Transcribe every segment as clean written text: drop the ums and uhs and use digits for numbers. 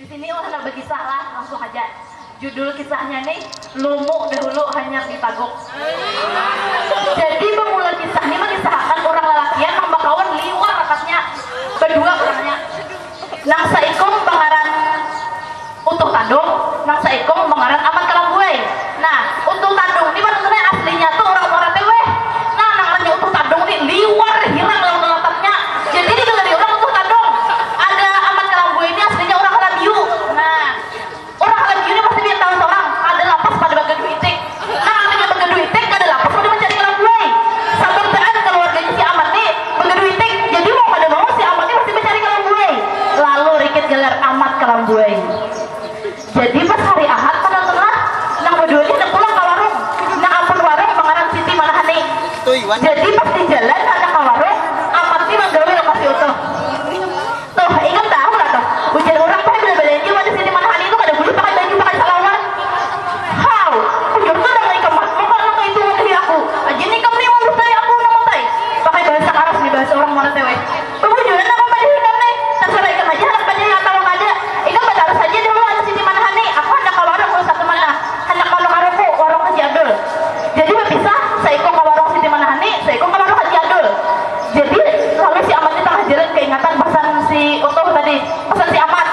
Di sini orang berkisah lah, langsung aja. Judul kisahnya nih, Lumuk Dahulu Hanya Ditaguk. Jadi pemula kisah ini mengisahkan orang lelakian nang bakawan liwar akasnya berdua orangnya. Nang saikung pangaran Utuh Tandung, nang saikung pangaran Aman Kalambuai. Nah, Utuh Tandung ini maksudnya aslinya tuh orang-orang teweh. Nah, namanya Utuh Tandung nih liwar hilang lawan-lawannya. Jadi di dari orang Utuh Tandung ada Aman Kalambuai ini aslinya orang Halabiu. Nah, orang Halabiu ini pasti dia tahu seorang ada lapas pada bagian duitik. Nah, ada bagian duitik ada lapas pada mencari Kalambuai. Sampai keluarganya si Aman nih bagian duitik. Jadi mau pada mau si Aman ini pasti mencari Kalambuai. Lalu rikit gelar Amat Kalambuai. Jadi pas hari Ahad pada tengah nang berdua ini udah pulang ke warung. Nang ampun warung pangaran Siti Manahani. Jadi pas di jalan ada ke warung Amat ini menggawe lokasi utuh. Tuh ingat tahu lah tuh. Ujian orang pakai bela-belain dia pada Siti Manahani itu kada boleh pakai baju pakai salawat. How? Ujian tuh udah ngikam mas. Mau kalau itu wakil aku. Aja nih kamu nih mau bertay aku nama tay. Pakai bahasa Arab nih bahasa orang mana tewe. Ujian apa pada hikam nih? Terserah ikan aja anak banyak yang tahu nggak ada. Ikan pada saja dulu ada Siti Manahani. Aku hendak ke warung kalau satu mana. Hendak ke warung warung Haji Abdul. Jadi berpisah. Saya ikut ke warung Siti Manahani. Saya ikut ke warung Haji Abdul. Jadi lalu si Amat di tengah jalan keingetan pesan si Utuh tadi. Pesan si Amat.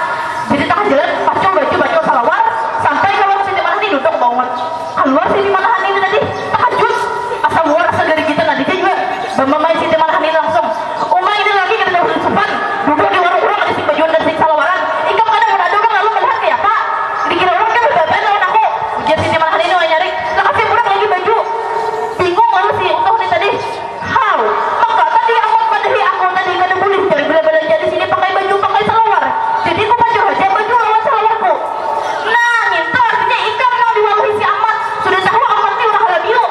Jadi tengah jalan pacung baju salawar sampai ke warung Siti Manahani duduk banget. Keluar Siti Manahani ini tadi tahajud. Asal luar asal dari kita nanti dia juga bermamai Siti Manahani langsung. Umay ini lagi kita udah sopan. Duduk di warung orang ada si baju dan si salawaran. Ikam kadang beradu kan lalu melihat ya Pak. Dikira orang kan berbeda lawan aku. Ujian Siti Manahani ini nyari. Lah kasih kurang lagi baju. Bingung lalu si Utuh ini tadi. How? Maka tadi Amat padahi aku tadi kada boleh dari bela-belanja di sini pakai baju pakai salawar. Jadi aku pakai aja baju lawan salawarku. Nah, itu artinya ikam nang diwalahi si Amat. Sudah tahu Amat ini orang Halabiu.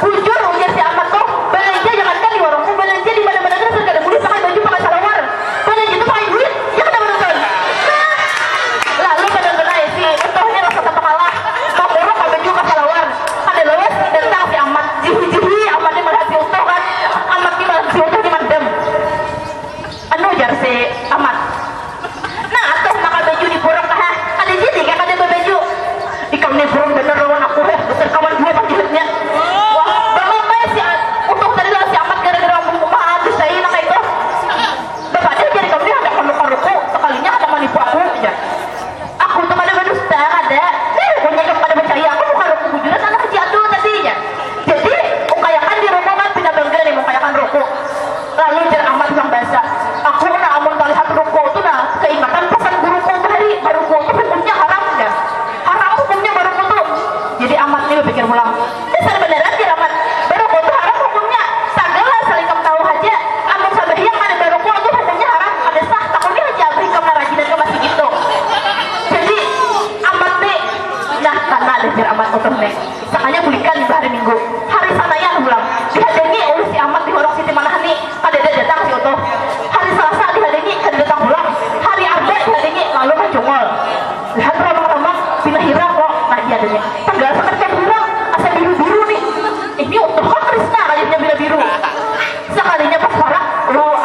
Bujur ujar si Amat tuh. Belanja jangankan di warungku, belanja di mana-mana kan kada boleh pakai baju pakai salawar. Belanja itu pakai duit, ya kada betul. Nah, lalu benar-benar si Utuh ini rasa tak kalah. Mau borong pakai baju pakai salawar. Ada lewas datang si Amat. Jihi Amat ini malah si Utuh kan. Amat ini malah si Utuh ini mandem. Anu jar si Amat. Nah, atuh pakai baju di borong kah? Ada jadi kan ada baju. Ikam nih borong bener lawan aku ya. Besar kawan gue panggilnya. Wah, bagaimana si Utuh tadi lah si Amat gara-gara ngomong mahal saya nak itu. Bapak dia jadi kamu ada kamu sekalinya ada menipu aku aja. Aku tuh pada berdusta ada. Punya yang pada percaya aku bukan ruku bujuran anak Haji Abdul tadinya. Jadi ukayakan di rumah kan pindah bangga nih ukayakan ruku. Lalu jar Amat bilang bahasa. Aku nak amun melihat ruku itu nah keingatan pesan guruku tadi baruku itu hukumnya haram ya. Haram hukumnya baruku tuh. Jadi Amat ini berpikir ulang. Dasar beneran jar Amat. Baruku itu haram hukumnya. Sagala saling kamu tahu aja. Amun sabah yang ada baruku itu hukumnya haram. Ada sah takutnya aja beri kamu rajinan ke masih gitu. Jadi Amat nih. Nah karena ada jar Amat Utuh nih. Sakanya bulikan di hari Minggu. Hari sananya ulang. Dihadangi oleh si Amat di warung Siti Manahani. Ada datang si Utuh. Hari Selasa dihadangi kada datang pulang. Hari Arba dihadangi lalu kacungol. Lihat ramang-ramang pindah hirang kok. Nah iya adanya. Tanggal sekerja hirang. Asal biru-biru nih. Ini Utuh kan Krisna kayaknya biru-biru. Sekalinya pas parah.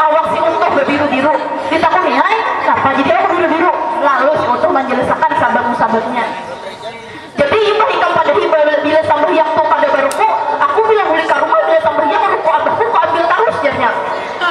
Awak si Utuh berbiru-biru. Ditakuni hai. Kenapa jadi awak biru-biru? Lalu si Utuh menjelaskan sahabat-sahabatnya. Jadi ibu hikam pada bila sambah yang tuh pada baruku. Aku bilang boleh ke rumah bila sambah yang ruku abahku ku ambil terus jarnya.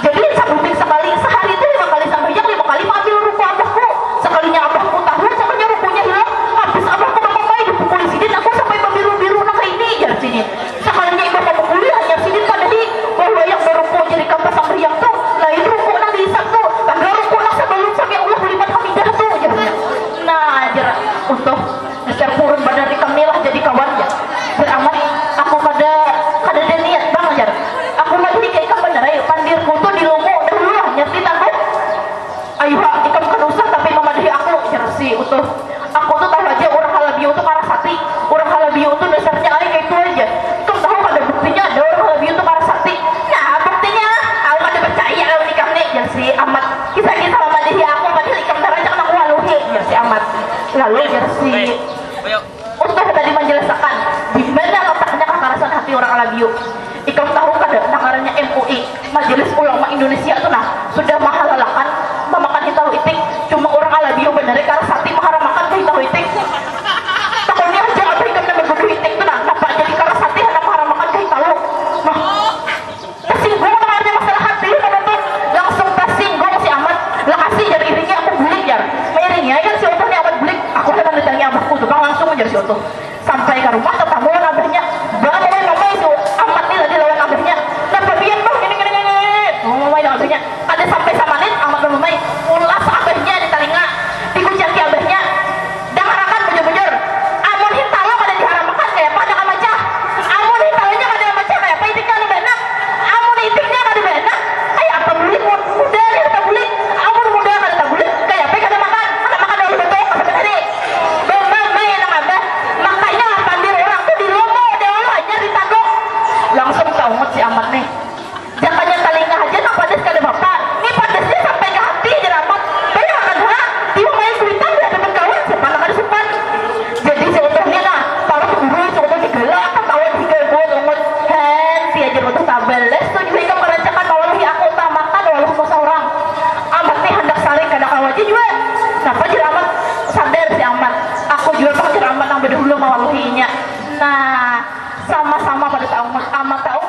Jadi sambutin sekali sehari itu 5 kali sambah yang 5 kali ambil ruku abahku. Sekalinya abahku tahu sampai rukunya hilang. Habis abahku mampai dipukuli sidin aku sampai berbiru-biru nama ini jar sini. Sekalinya ibu mau pukuli hanya sidin pada di bahwa yang baruku jadi kampas sambah yang tuh. Lain ruku nang diisap tuh. Tanggal ruku nang sebelum sampai Allah lipat hamidah tuh jarnya. Nah jar untuk dasar purun badan ikamilah jadi kawan ya. Beramat aku kada ada niat bang jar. Aku mati kayak ikam bener ayo pandirku tuh di Lumuk dahulu nyati tangguh. Ayo ikam kan usah tapi memadahi aku jar si Utuh. Aku tuh tahu aja orang Halabiu tuh Karasati. Orang Halabiu tuh dasarnya aja kayak itu aja. Tuh tahu ada buktinya ada orang Halabiu tuh Karasati. Nah buktinya aku kada percaya lawan ikam nih jar si Amat. Kisah-kisah memadahi aku padahal ikam darajak aku waluhi jar si Amat. Lalu jar si Utuh tadi menjelaskan di mana letaknya kekerasan hati orang Halabiu. Ikam tahu kada nakarannya MUI Majelis Ulama Indonesia itu nah sudah mahalalakan memakan tahu itik cuma orang Halabiu bener karena sati mahal nya kada sampai sama nit amat memai ulas abahnya di telinga dikucak ki abahnya dangarakan bujur-bujur amun hintalo kada diharamakan kayak pada kamacah amun hintalonya kada macah kayak apa itiknya nu benak amun itiknya kada benak kayak apa bulik muda nih kada bulik amun muda kada bulik kayak apa kada makan dulu betul kada tadi memai nang abah makanya pandir orang tuh di lomo dewa hanya ditagok langsung taungut si amat nih jakanya telinga aja tak padas kada bapak ini padasnya sampai ke hati aja rapat banyak akan ha di main kuitan dia dapat kawan sepan kada sepan jadi seutuhnya nah kalau guru seutuh digelak kawan digelak umut henti aja betul tabeles tuh juga ikam kerancakan wallahi aku utamakan walau mau seorang amat nih hendak saling kada kawaji juga kenapa jadi amat sadar si amat aku juga pengajar amat yang berdahulu mawaluhinya nah sama-sama pada tahu amat tahu